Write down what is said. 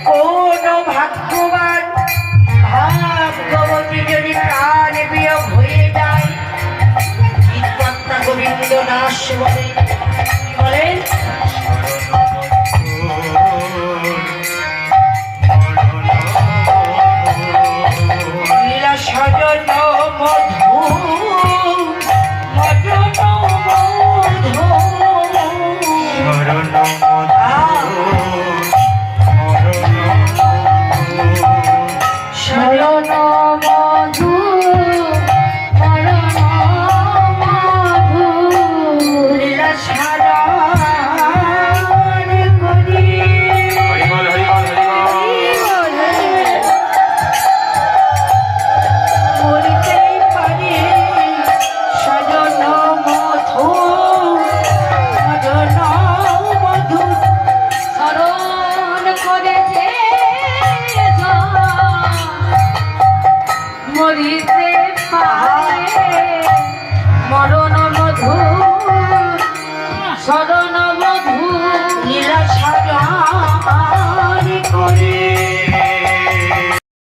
কোন ভাগ্যবান ভাগ্যবতী যদি প্রাণ বিয়োগ হয়ে যায়, চিত্তাত্মা গোবিন্দ নাশ বলেন লীলা সজন মধু মদন মধু শরণ মধু মরণ মধু লীলা সারণ করি মরিতে পারি সজন মধু মদন মধু শরণ করেছে মরিতে পারে মরণ মধু শরণ